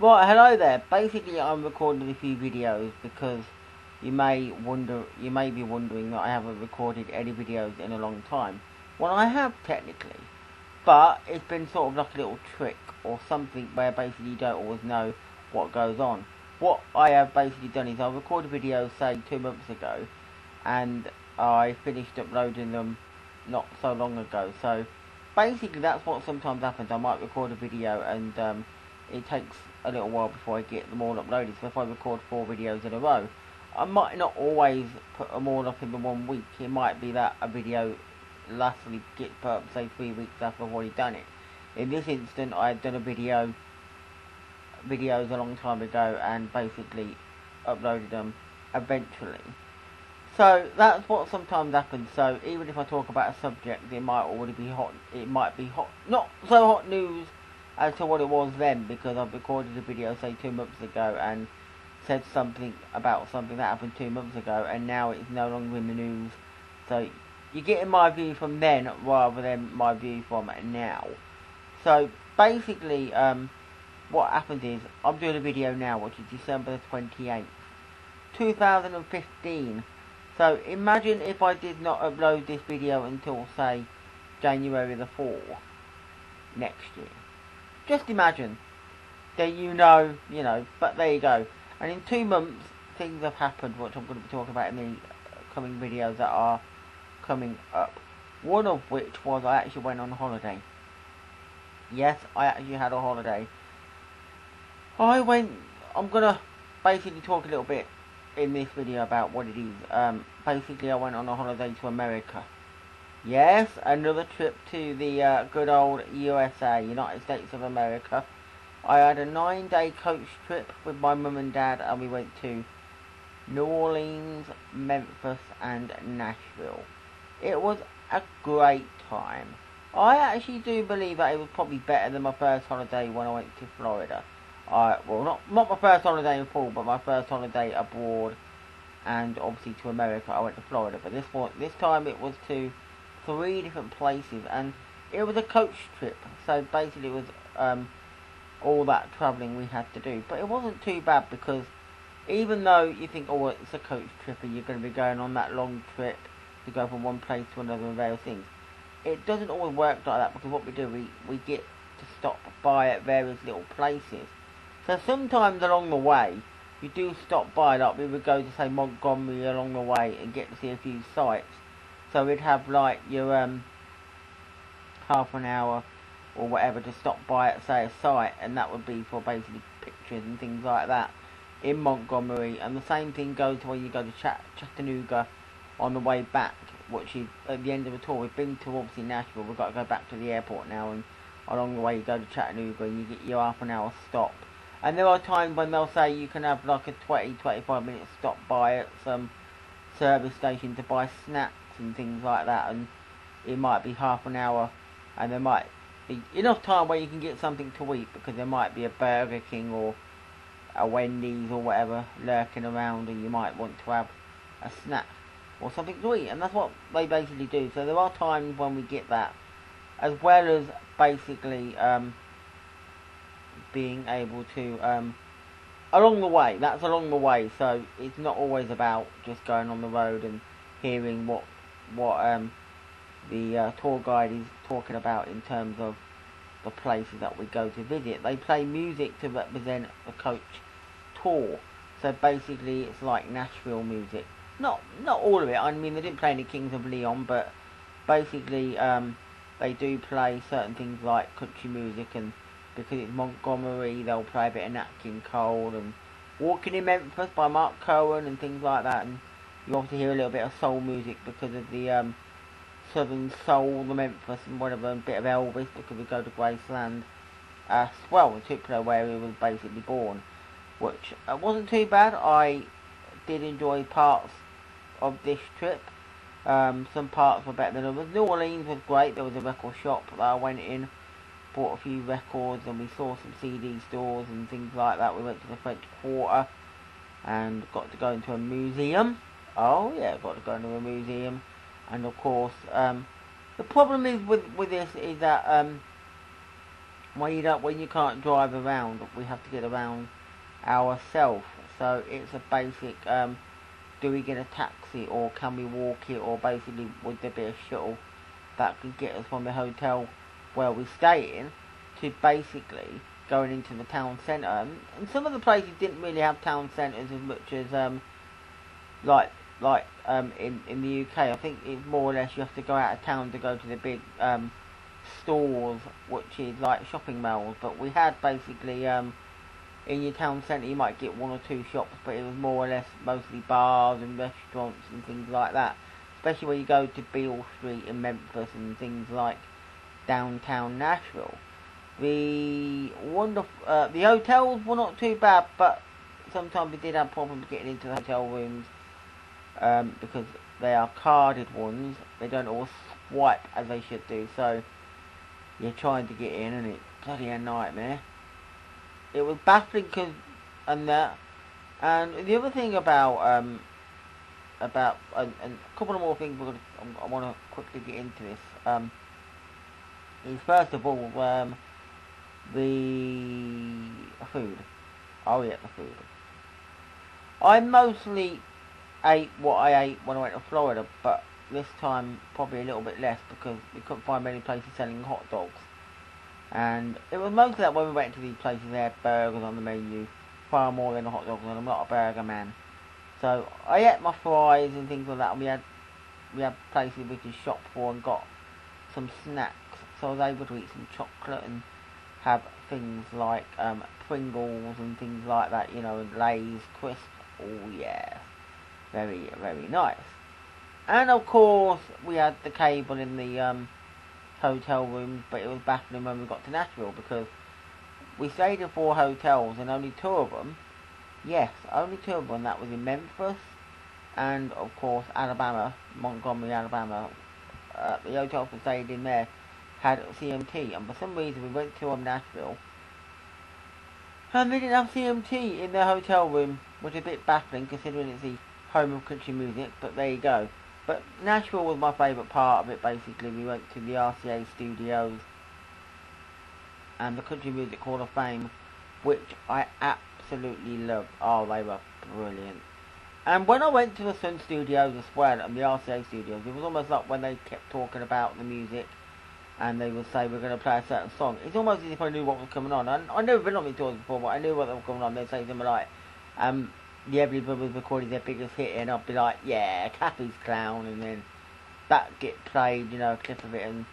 Right, hello there. Basically, I'm recording a few videos because you may be wondering that I haven't recorded any videos in a long time. Well, I have technically, but it's been sort of like a little trick or something where basically you don't always know what goes on. What I have basically done is I recorded videos, say, 2 months ago, and I finished uploading them not so long ago. So basically, that's what sometimes happens. I might record a video and it takes a little while before I get them all uploaded. So if I record 4 videos in a row, I might not always put them all up in the 1 week. It might be that a video lastly gets put up, say, 3 weeks after I've already done it. In this instant, I had done videos a long time ago and basically uploaded them eventually. So that's what sometimes happens. So even if I talk about a subject, it might already be hot. It might be hot, not so hot news as to what it was then, because I've recorded a video, say, 2 months ago and said something about something that happened 2 months ago, and now it's no longer in the news. So you're getting my view from then rather than my view from now. So basically, what happens is I'm doing a video now, which is December the 28th, 2015. So imagine if I did not upload this video until, say, January the 4th next year. Just imagine. Then you know, but there you go. And in 2 months, things have happened, which I'm going to be talking about in the coming videos that are coming up. One of which was I actually went on holiday. Yes, I actually had a holiday. I'm going to basically talk a little bit in this video about what it is. Basically, I went on a holiday to America. Yes, another trip to the good old USA, United States of America. I had a 9-day coach trip with my mum and dad, and we went to New Orleans, Memphis, and Nashville. It was a great time. I actually do believe that it was probably better than my first holiday when I went to Florida. Well, not my first holiday in full, but my first holiday abroad, and obviously to America. I went to Florida, but this time it was to 3 different places, and it was a coach trip. So basically, it was all that travelling we had to do, but it wasn't too bad, because even though you think, oh, it's a coach trip and you're going to be going on that long trip to go from one place to another and various things, it doesn't always work like that, because what we do, we get to stop by at various little places. So sometimes along the way, you do stop by, like we would go to, say, Montgomery along the way and get to see a few sites. So we'd have like your half an hour or whatever to stop by at, say, a site, and that would be for basically pictures and things like that in Montgomery. And the same thing goes when you go to Chattanooga on the way back, which is at the end of the tour. We've been to, obviously, Nashville. We've got to go back to the airport now, and along the way you go to Chattanooga and you get your half an hour stop. And there are times when they'll say you can have like a 20-25 minute stop by at some service station to buy snacks and things like that, and it might be half an hour, and there might be enough time where you can get something to eat, because there might be a Burger King or a Wendy's or whatever lurking around, and you might want to have a snack or something to eat, and that's what they basically do. So there are times when we get that, as well as basically being able to along the way. That's along the way, so it's not always about just going on the road and hearing what the tour guide is talking about in terms of the places that we go to visit. They play music to represent the coach tour, so basically it's like Nashville music. Not all of it. I mean, they didn't play any Kings of Leon, but basically they do play certain things like country music, and because it's Montgomery, they'll play a bit of Nat King Cole and Walking in Memphis by Mark Cohen and things like that. And you obviously hear a little bit of soul music because of the Southern Soul, the Memphis and whatever, and a bit of Elvis because we go to Graceland as well, in particular where he was basically born, which wasn't too bad. I did enjoy parts of this trip. Some parts were better than others. New Orleans was great. There was a record shop that I went in, bought a few records, and we saw some CD stores and things like that. We went to the French Quarter and got to go into a museum. Oh yeah, got to go into a museum. And of course, the problem is with this is that when you can't drive around, we have to get around ourselves. So it's a basic, do we get a taxi or can we walk it, or basically would there be a shuttle that could get us from the hotel where we stay in to basically going into the town centre. And some of the places didn't really have town centres as much as in the UK. I think it's more or less you have to go out of town to go to the big stores, which is like shopping malls. But we had basically in your town centre you might get one or two shops, but it was more or less mostly bars and restaurants and things like that. Especially when you go to Beale Street in Memphis and things like downtown Nashville. The hotels were not too bad, but sometimes we did have problems getting into the hotel rooms because they are carded ones. They don't always swipe as they should do, so you're trying to get in and it's bloody a nightmare. It was baffling and the other thing about and a couple of more things I want to quickly get into this is first of all the food. Oh yeah, the food. I mostly ate what I ate when I went to Florida, but this time probably a little bit less because we couldn't find many places selling hot dogs. And it was mostly that when we went to these places they had burgers on the menu, far more than the hot dogs, and I'm not a burger man. So I ate my fries and things like that, and we had places we could shop for and got some snacks. So I was able to eat some chocolate and have things like Pringles and things like that, you know, and Lay's crisps. Oh yeah, very, very nice. And of course we had the cable in the hotel rooms, but it was baffling when we got to Nashville because we stayed in 4 hotels and only 2 of them, that was in Memphis and of course Alabama, Montgomery, Alabama. The hotels we stayed in there had CMT, and for some reason we went to Nashville and they didn't have CMT in their hotel room, which is a bit baffling considering it's the home of country music, but there you go. But Nashville was my favourite part of it. Basically we went to the RCA studios and the Country Music Hall of Fame, which I absolutely loved. Oh, they were brilliant. And when I went to the Sun Studios as well and the RCA studios, it was almost like when they kept talking about the music and they would say we're going to play a certain song, it's almost as if I knew what was coming on. And I'd never been on these tours before, but I knew what was coming on. They'd say something like the Everly Brothers recorded their biggest hit, and I'd be like, yeah, Cappy's Clown, and then that get played, you know, a clip of it. And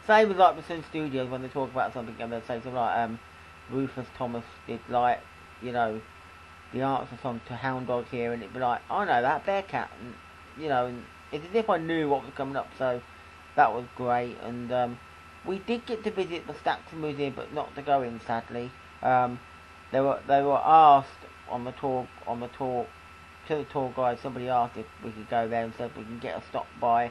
same with like the Sun Studios when they talk about something and they'd say something like Rufus Thomas did like, you know, the answer song to Hound Dog here, and it'd be like, oh no, that Bearcat, and you know, and it's as if I knew what was coming up. So that was great. And we did get to visit the Stax Museum, but not to go in, sadly. They were asked on the tour to the tour guide. Somebody asked if we could go there and said we can get a stop by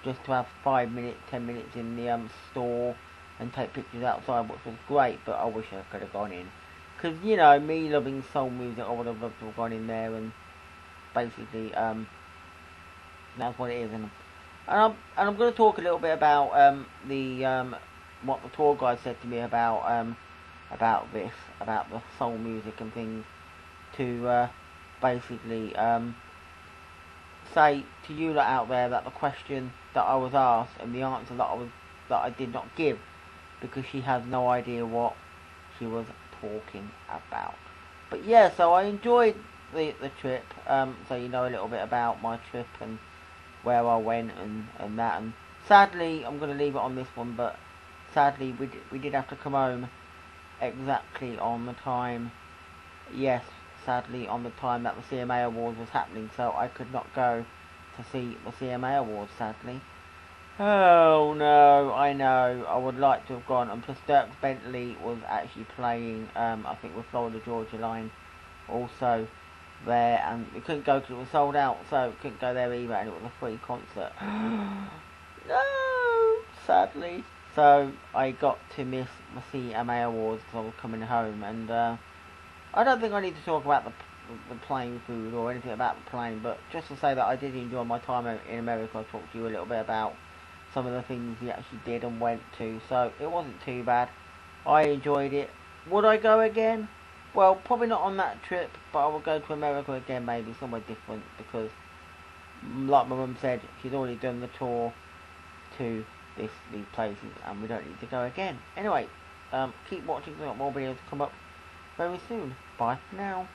just to have 5 minutes, 10 minutes in the store and take pictures outside, which was great. But I wish I could have gone in, because you know, me loving soul music, I would have loved to have gone in there. And basically that's what it is. And I'm going to talk a little bit about what the tour guide said to me about this, about the soul music and things, to basically say to you lot out there that the question that I was asked and the answer that I did not give, because she has no idea what she was talking about. But yeah, so I enjoyed the trip. So you know a little bit about my trip and where I went and that. And sadly, I'm going to leave it on this one, but sadly we did have to come home exactly on the time. Yes, sadly on the time that the CMA Awards was happening, so I could not go to see the CMA Awards, sadly. Oh no, I know, I would like to have gone. And plus Dirk Bentley was actually playing, I think with Florida Georgia Line also there, and we couldn't go because it was sold out, so we couldn't go there either, and it was a free concert. No, sadly. So I got to miss the CMA Awards because I was coming home, and I don't think I need to talk about the plane food or anything about the plane, but just to say that I did enjoy my time in America. I talked to you a little bit about some of the things we actually did and went to, so it wasn't too bad. I enjoyed it. Would I go again? Well, probably not on that trip, but I will go to America again, maybe somewhere different, because, like my mum said, she's already done the tour to these places, and we don't need to go again. Anyway, keep watching, we've got more videos to come up very soon. Bye for now.